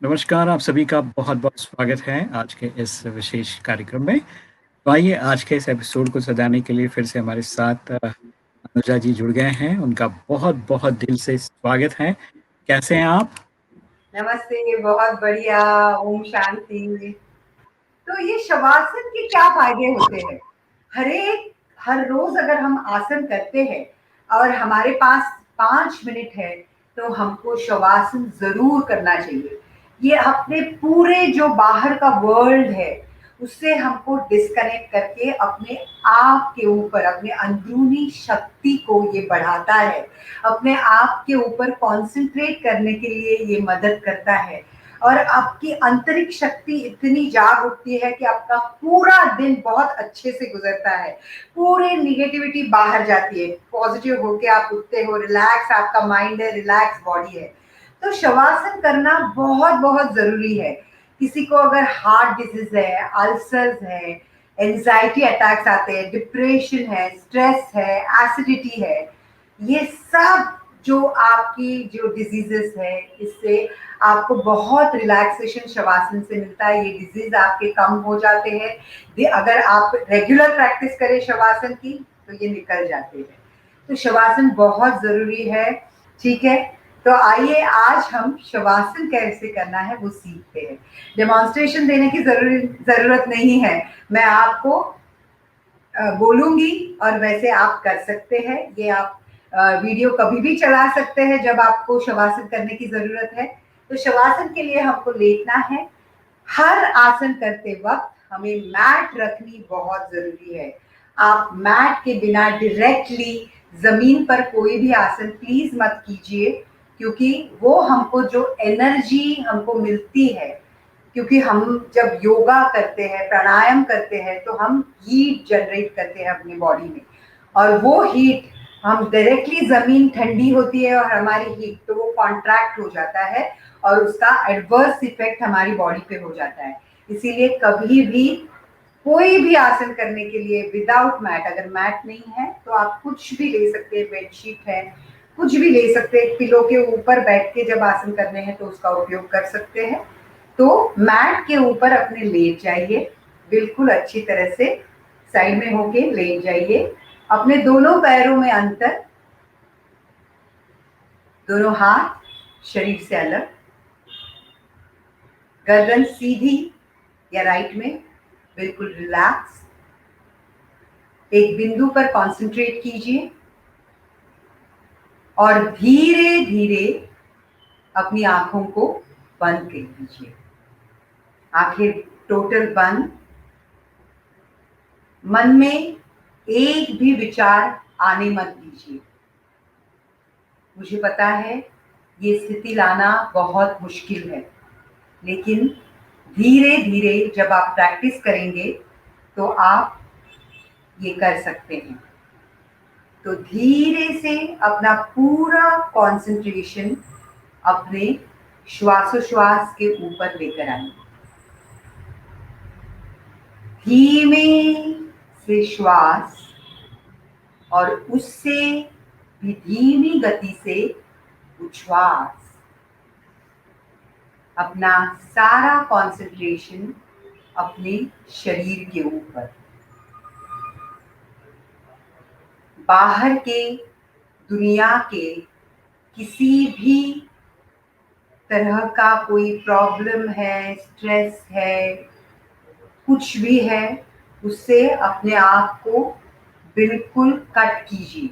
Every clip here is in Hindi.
नमस्कार, आप सभी का बहुत-बहुत स्वागत है आज के इस विशेष कार्यक्रम में। तो आइए आज के इस एपिसोड को सजाने के लिए फिर से हमारे साथ अनुजा जी जुड़ गए हैं। उनका बहुत-बहुत दिल से स्वागत है। कैसे हैं आप? नमस्ते, बहुत बढ़िया। ओम शांति। तो ये शवासन के क्या फायदे होते हैं? हर रोज अगर हम आसन करते हैं और हमारे पास 5 मिनट है, तो हमको शवासन जरूर करना चाहिए। ये अपने पूरे जो बाहर का वर्ल्ड है उससे हमको डिस्कनेक्ट करके अपने आप के ऊपर, अपने अंदरूनी शक्ति को ये बढ़ाता है। अपने आप के ऊपर कंसंट्रेट करने के लिए ये मदद करता है। और आपकी आंतरिक शक्ति इतनी जाग उठती है कि आपका पूरा दिन बहुत अच्छे से गुजरता है। पूरे निगेटिविटी बाहर जाती है, पॉजिटिव होके आप उठते हो, रिलैक्स आपका माइंड है, रिलैक्स बॉडी है। तो शवासन करना बहुत बहुत जरूरी है। किसी को अगर हार्ट डिजीज है, अल्सर्स है, एंजाइटी अटैक्स आते हैं, डिप्रेशन है, स्ट्रेस है, एसिडिटी है, ये सब जो आपकी जो डिजीजेस है, इससे आपको बहुत रिलैक्सेशन शवासन से मिलता है। ये डिजीज आपके कम हो जाते हैं। अगर आप रेगुलर प्रैक्टिस करें शवासन की तो ये निकल जाते हैं। तो शवासन बहुत जरूरी है। ठीक है, तो आइए आज हम शवासन कैसे करना है वो सीखते हैं। डेमोन्स्ट्रेशन देने की जरूरत नहीं है। मैं आपको बोलूंगी और वैसे आप कर सकते हैं। ये आप वीडियो कभी भी चला सकते हैं जब आपको शवासन करने की जरूरत है। तो शवासन के लिए हमको लेटना है। हर आसन करते वक्त हमें मैट रखनी बहुत जरूरी है। आप मैट के बिना डायरेक्टली जमीन पर कोई भी आसन प्लीज मत कीजिए, क्योंकि वो हमको जो एनर्जी हमको मिलती है, क्योंकि हम जब योगा करते हैं, प्राणायाम करते हैं, तो हम हीट जनरेट करते हैं अपनी बॉडी में। और वो हीट हम डायरेक्टली जमीन ठंडी होती है और हमारी हीट तो वो कॉन्ट्रैक्ट हो जाता है और उसका एडवर्स इफेक्ट हमारी बॉडी पे हो जाता है। इसीलिए कभी भी कोई भी आसन करने के लिए विदाउट मैट, अगर मैट नहीं है तो आप कुछ भी ले सकते हैं, बेडशीट है, कुछ भी ले सकते हैं। पिलो के ऊपर बैठ के जब आसन करने हैं तो उसका उपयोग कर सकते हैं। तो मैट के ऊपर अपने लेट जाइए, बिल्कुल अच्छी तरह से साइड में होके लेट जाइए। अपने दोनों पैरों में अंतर, दोनों हाथ शरीर से अलग, गर्दन सीधी या राइट में, बिल्कुल रिलैक्स। एक बिंदु पर कंसंट्रेट कीजिए और धीरे धीरे अपनी आंखों को बंद कर दीजिए। आंखें टोटल बंद। मन में एक भी विचार आने मत दीजिए। मुझे पता है ये स्थिति लाना बहुत मुश्किल है, लेकिन धीरे धीरे जब आप प्रैक्टिस करेंगे तो आप ये कर सकते हैं। तो धीरे से अपना पूरा कंसंट्रेशन अपने श्वासोश्वास के ऊपर लेकर आइए। धीमे से श्वास और उससे भी धीमी गति से उच्छ्वास। अपना सारा कंसंट्रेशन अपने शरीर के ऊपर। बाहर के दुनिया के किसी भी तरह का कोई प्रॉब्लम है, स्ट्रेस है, कुछ भी है, उससे अपने आप को बिल्कुल कट कीजिए।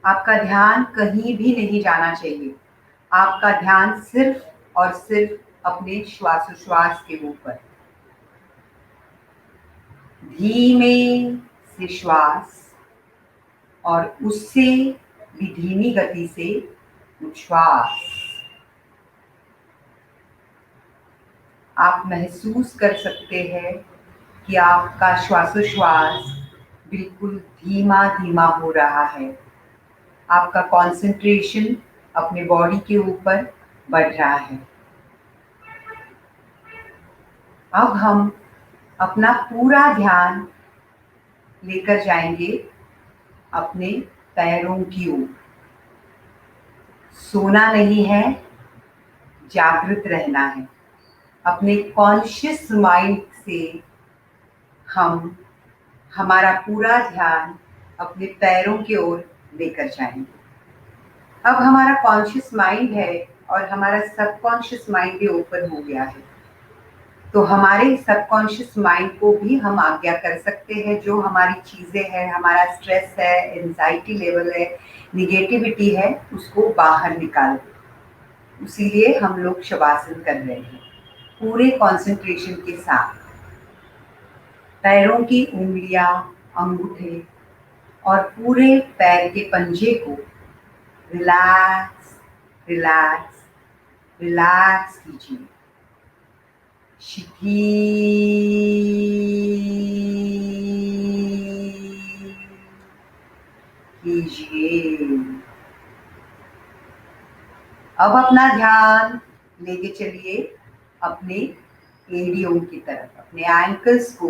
आपका ध्यान कहीं भी नहीं जाना चाहिए। आपका ध्यान सिर्फ और सिर्फ अपने श्वासोश्वास के ऊपर। धीमे से श्वास और उससे भी धीमी गति से उच्छ्वास। आप महसूस कर सकते हैं कि आपका श्वासोश्वास बिल्कुल धीमा धीमा हो रहा है। आपका कंसंट्रेशन अपने बॉडी के ऊपर बढ़ रहा है। अब हम अपना पूरा ध्यान लेकर जाएंगे अपने पैरों की ओर। सोना नहीं है, जागृत रहना है। अपने कॉन्शियस माइंड से हम हमारा पूरा ध्यान अपने पैरों की ओर लेकर जाएंगे। अब हमारा कॉन्शियस माइंड है और हमारा सबकॉन्शियस माइंड भी ओपन हो गया है, तो हमारे सबकॉन्शियस माइंड को भी हम आज्ञा कर सकते हैं, जो हमारी चीज़ें हैं, हमारा स्ट्रेस है, एंजाइटी लेवल है, निगेटिविटी है, उसको बाहर निकाल दें। इसीलिए हम लोग शवासन कर रहे हैं पूरे कंसंट्रेशन के साथ। पैरों की उंगलियां, अंगूठे और पूरे पैर के पंजे को रिलैक्स रिलैक्स रिलैक्स कीजिए। शिथिल कीजिए। अब अपना ध्यान लेके चलिए अपने एड़ियों की तरफ। अपने एंकल्स को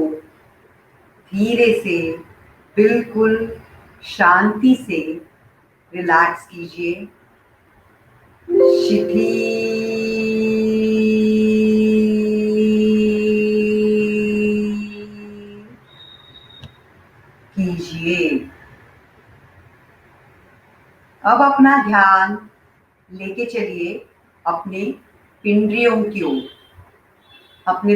धीरे से, बिल्कुल शांति से रिलैक्स कीजिए। शिथिल कीजिए। अब अपना ध्यान लेके चलिए अपने पिंडलियों की ओर। अपने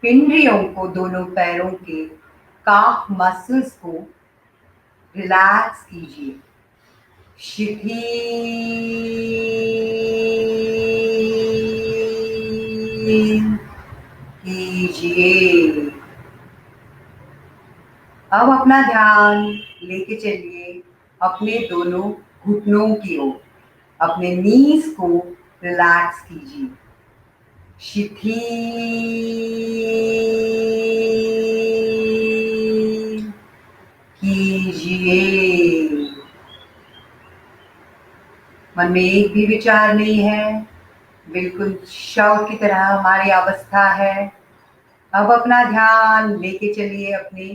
पिंडलियों को, दोनों पैरों के काफ मसल्स को रिलैक्स कीजिए। शिथिल कीजिए। अब अपना ध्यान लेके चलिए अपने दोनों घुटनों की ओर। अपने नीज को रिलैक्स कीजिए। शिथिल कीजिए। मन में एक भी विचार नहीं है, बिल्कुल शव की तरह हमारी अवस्था है। अब अपना ध्यान लेके चलिए अपने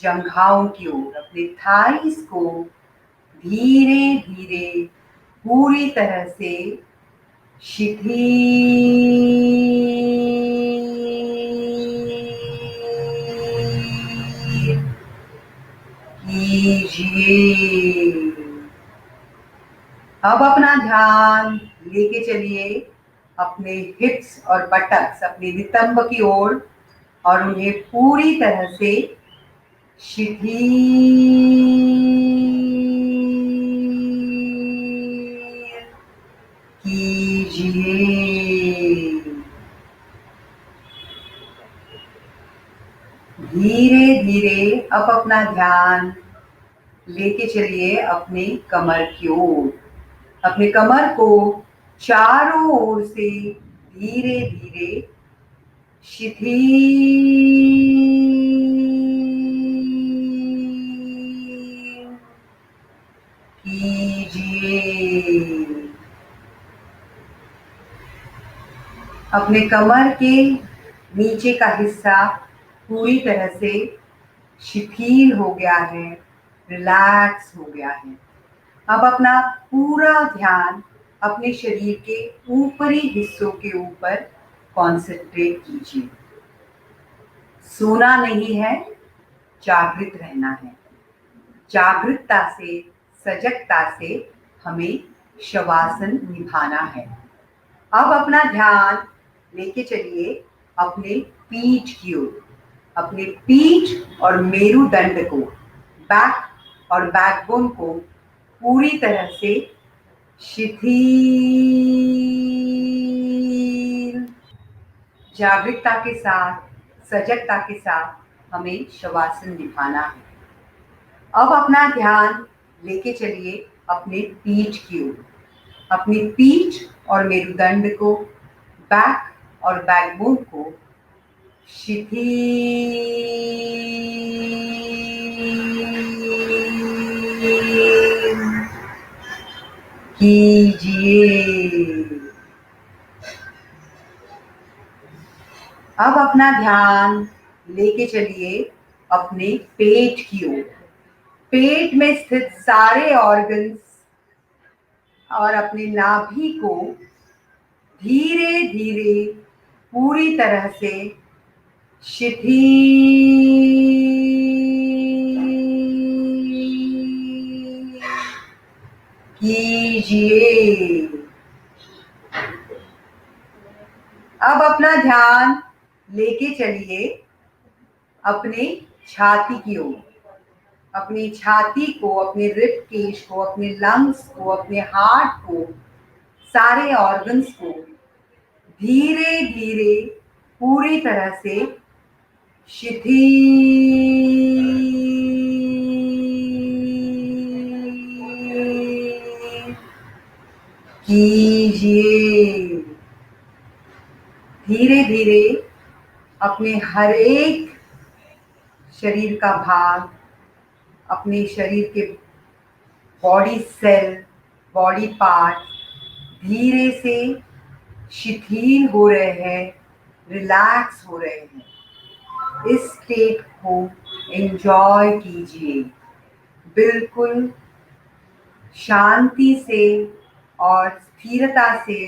जंघाओं की ओर। अपने थाइस को धीरे धीरे पूरी तरह से शिथिल कीजिए। अब अपना ध्यान लेके चलिए अपने हिप्स और बटक्स, अपने नितंब की ओर, और उन्हें पूरी तरह से शिथिल कीजिए। धीरे धीरे अब अपना ध्यान लेके चलिए अपने कमर की ओर। अपने कमर को चारों ओर से धीरे धीरे शिथिल कीजिए। अपने कमर के नीचे का हिस्सा पूरी तरह से शिथिल हो गया है, रिलैक्स हो गया है। अब अपना पूरा ध्यान अपने शरीर के ऊपरी हिस्सों के ऊपर कॉन्सेंट्रेट कीजिए। सोना नहीं है, जागृत रहना है। जागृतता से, सजगता से हमें शवासन निभाना है। अब अपना ध्यान लेके चलिए अपने पीठ की ओर। अपने पीठ और मेरुदंड को, बैक और बैकबोन को पूरी तरह से शिथिल, जागरूकता के साथ, सजगता के साथ हमें शवासन निभाना है। अब अपना ध्यान लेके चलिए अपने पीठ की ओर। अपनी पीठ और मेरुदंड को, बैक और बैकबोन को शिथिल कीजिए। अब अपना ध्यान लेके चलिए अपने पेट की ओर। पेट में स्थित सारे ऑर्गन्स और अपने नाभि को धीरे धीरे पूरी तरह से शिथिल कीजिए। अब अपना ध्यान लेके चलिए अपने छाती की ओर। अपनी छाती को, अपने रिब केज को, अपने लंग्स को, अपने हार्ट को, सारे ऑर्गन्स को धीरे धीरे पूरी तरह से शिथिल कीजिए। धीरे धीरे अपने हर एक शरीर का भाग, अपने शरीर के बॉडी सेल, बॉडी पार्ट धीरे से शिथिल हो रहे हैं, रिलैक्स हो रहे हैं। इस स्टेट को एंजॉय कीजिए, बिल्कुल शांति से और स्थिरता से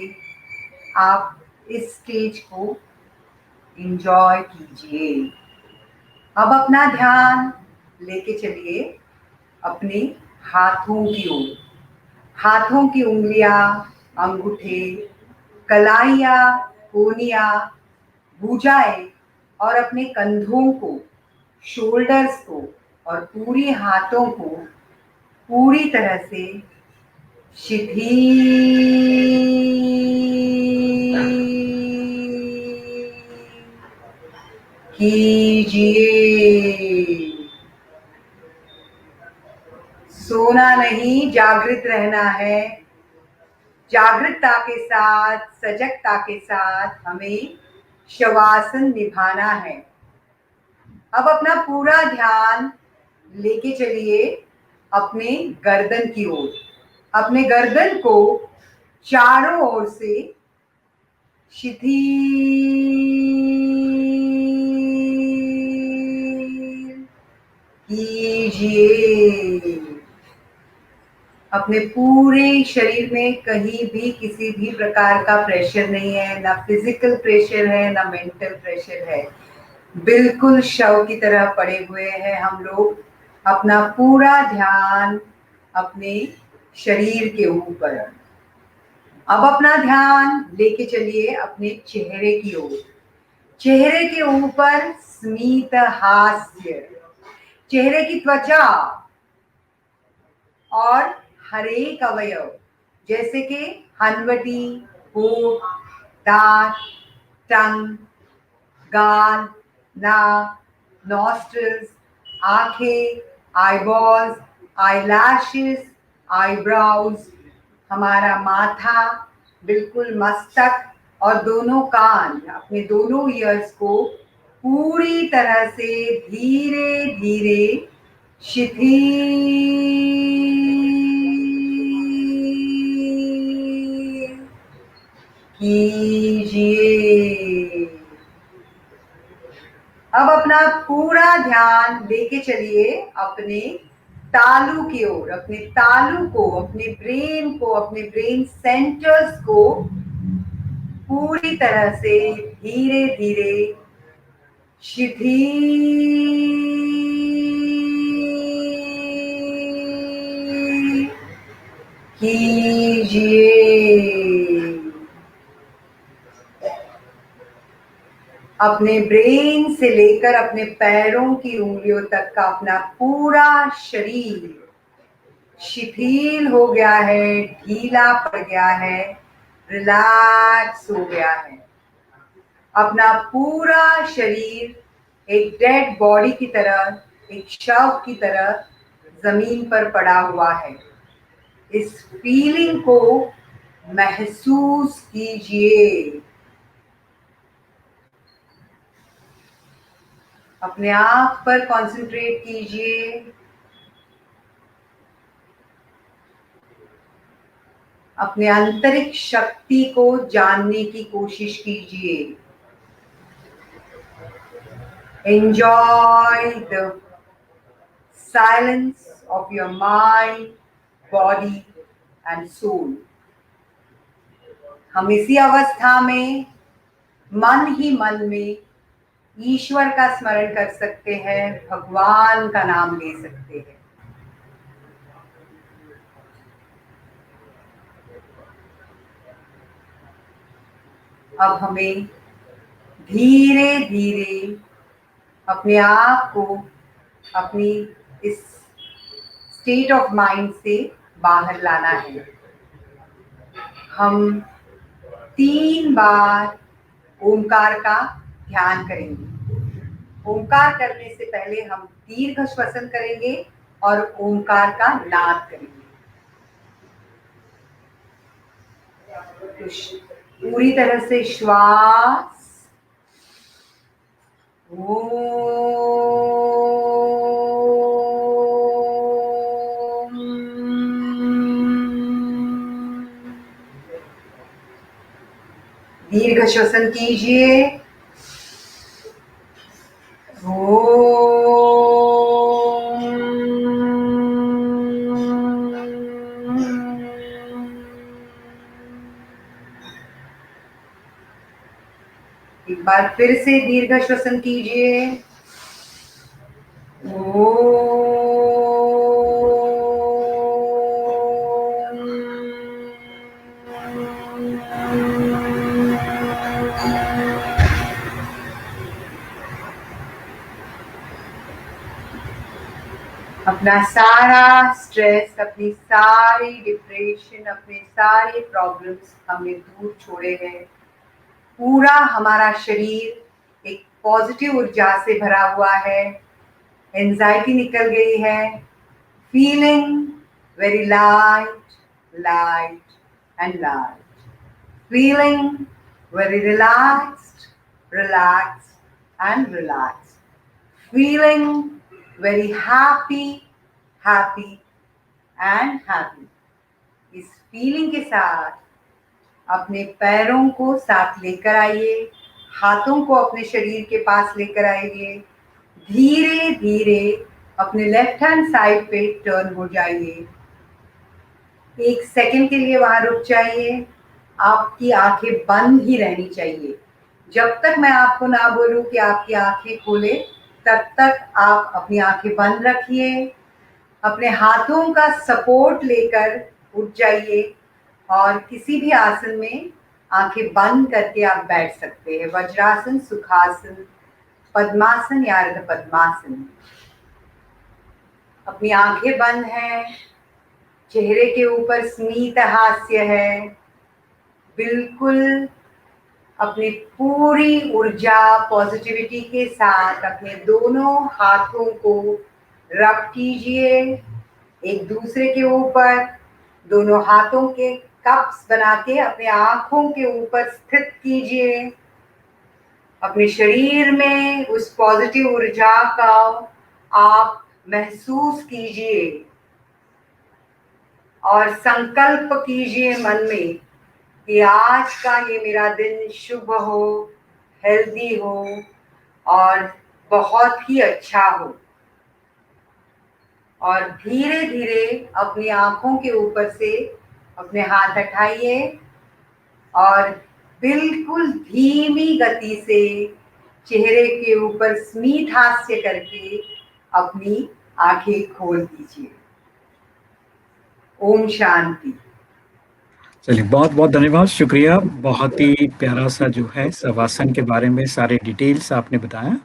आप इस स्टेज को एंजॉय कीजिए। अब अपना ध्यान लेके चलिए अपने हाथों की ओर। हाथों की उंगलियां, अंगूठे, कलाइयां, कोहनियां, भुजाएं और अपने कंधों को, शोल्डर्स को और पूरी हाथों को पूरी तरह से शिथिल कीजिए। सोना नहीं, जागृत रहना है। जागृतता के साथ, सजगता के साथ हमें शवासन निभाना है। अब अपना पूरा ध्यान लेके चलिए अपने गर्दन की ओर। अपने गर्दन को चारों ओर से शिथिल कीजिए। अपने पूरे शरीर में कहीं भी किसी भी प्रकार का प्रेशर नहीं है, ना फिजिकल प्रेशर है, ना मेंटल प्रेशर है। बिल्कुल शव की तरह पड़े हुए हैं हम लोग। अपना पूरा ध्यान अपने शरीर के ऊपर। अब अपना ध्यान लेके चलिए अपने चेहरे की ओर। चेहरे के ऊपर स्मित हास्य, चेहरे की त्वचा और हर एक अवयव जैसे कि हनवटी, होठ, दांत, टंग, गाल, नाक, नॉस्ट्रल्स, आंखें, आईबॉल्स, आईलैशेस, आईब्राउज, हमारा माथा, बिल्कुल मस्तक और दोनों कान, अपने दोनों ईयर्स को पूरी तरह से धीरे धीरे शिथिल कीजिए। अब अपना पूरा ध्यान लेके चलिए अपने तालू की ओर। अपने तालू को, अपने ब्रेन को, अपने ब्रेन सेंटर्स को पूरी तरह से धीरे धीरे शिथिल कीजिए। अपने ब्रेन से लेकर अपने पैरों की उंगलियों तक का अपना पूरा शरीर शिथिल हो गया है, ढीला पड़ गया है, रिलैक्स हो गया है। अपना पूरा शरीर एक डेड बॉडी की तरह, एक शव की तरह जमीन पर पड़ा हुआ है। इस फीलिंग को महसूस कीजिए। अपने आप पर कंसंट्रेट कीजिए। अपने आंतरिक शक्ति को जानने की कोशिश कीजिए। Enjoy the silence of your mind, body and soul. हम इसी अवस्था में मन ही मन में ईश्वर का स्मरण कर सकते हैं, भगवान का नाम ले सकते हैं। अब हमें धीरे धीरे अपने आप को अपनी इस स्टेट ऑफ माइंड से बाहर लाना है। हम 3 बार ओमकार का ध्यान करेंगे। ओमकार करने से पहले हम दीर्घ श्वसन करेंगे और ओमकार का नाद करेंगे। तो पूरी तरह से श्वास दीर्घ श्वसन कीजिए। एक बार फिर से दीर्घ श्वसन कीजिए। अपना सारा स्ट्रेस, अपनी सारी डिप्रेशन, अपने सारे प्रॉब्लम्स हमने दूर छोड़े हैं। पूरा हमारा शरीर एक पॉजिटिव ऊर्जा से भरा हुआ है। एंजाइटी निकल गई है। Feeling very light, light and light. Feeling very relaxed, relaxed and relaxed. Feeling very happy, happy and happy। इस फीलिंग के साथ अपने पैरों को साथ लेकर आइए, हाथों को अपने शरीर के पास लेकर आइए। धीरे धीरे अपने लेफ्ट हैंड साइड पे टर्न हो जाइए। 1 सेकंड के लिए वहां रुक जाइए। आपकी आंखें बंद ही रहनी चाहिए। जब तक मैं आपको ना बोलूं कि आपकी आंखें खोले, तब तक आप अपनी आंखें बंद रखिए। अपने हाथों का सपोर्ट लेकर उठ जाइए और किसी भी आसन में आंखें बंद करके आप बैठ सकते हैं। वज्रासन, सुखासन, पद्मासन या अर्ध पद्मासन। अपनी आंखें बंद हैं, चेहरे के ऊपर स्मित हास्य है। बिल्कुल अपनी पूरी ऊर्जा, पॉजिटिविटी के साथ अपने दोनों हाथों को रब कीजिए एक दूसरे के ऊपर। दोनों हाथों के कप्स बना के अपने आंखों के ऊपर स्थित कीजिए। अपने शरीर में उस पॉजिटिव ऊर्जा का आप महसूस कीजिए और संकल्प कीजिए मन में कि आज का ये मेरा दिन शुभ हो, हेल्दी हो और बहुत ही अच्छा हो। और धीरे धीरे अपनी आंखों के ऊपर से अपने हाथ हटाइए और बिल्कुल धीमी गति से चेहरे के ऊपर स्मित हास्य करके अपनी आंखें खोल दीजिए। ओम शांति। चलिए, बहुत बहुत धन्यवाद, शुक्रिया। बहुत ही प्यारा सा जो है शवासन के बारे में सारे डिटेल्स आपने बताया।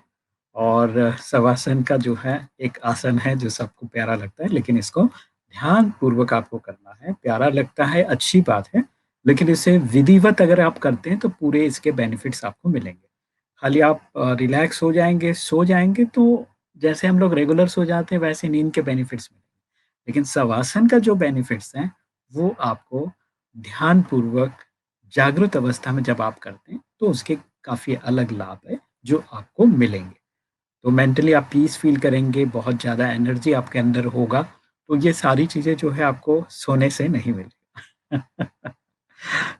और शवासन का जो है एक आसन है जो सबको प्यारा लगता है, लेकिन इसको ध्यान पूर्वक आपको करना है। प्यारा लगता है, अच्छी बात है, लेकिन इसे विधिवत अगर आप करते हैं तो पूरे इसके बेनिफिट्स आपको मिलेंगे। खाली आप रिलैक्स हो जाएंगे, सो जाएंगे, तो जैसे हम लोग रेगुलर सो जाते हैं वैसे नींद के बेनिफिट्स मिलेंगे। लेकिन शवासन का जो बेनिफिट्स हैं वो आपको ध्यान पूर्वक जागृत अवस्था में जब आप करते हैं तो उसके काफ़ी अलग लाभ है जो आपको मिलेंगे। तो मेंटली आप पीस फील करेंगे, बहुत ज़्यादा एनर्जी आपके अंदर होगा। तो ये सारी चीज़ें जो है आपको सोने से नहीं मिलेगी।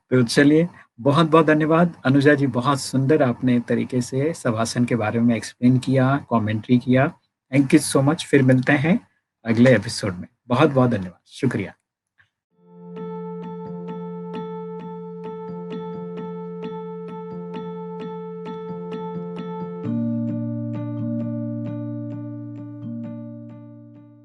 तो चलिए, बहुत-बहुत धन्यवाद अनुजा जी, बहुत सुंदर आपने तरीके से शवासन के बारे में एक्सप्लेन किया, कमेंट्री किया। Thank you so much. फिर मिलते हैं अगले एपिसोड में। बहुत-बहुत धन्यवाद। शुक्रिया।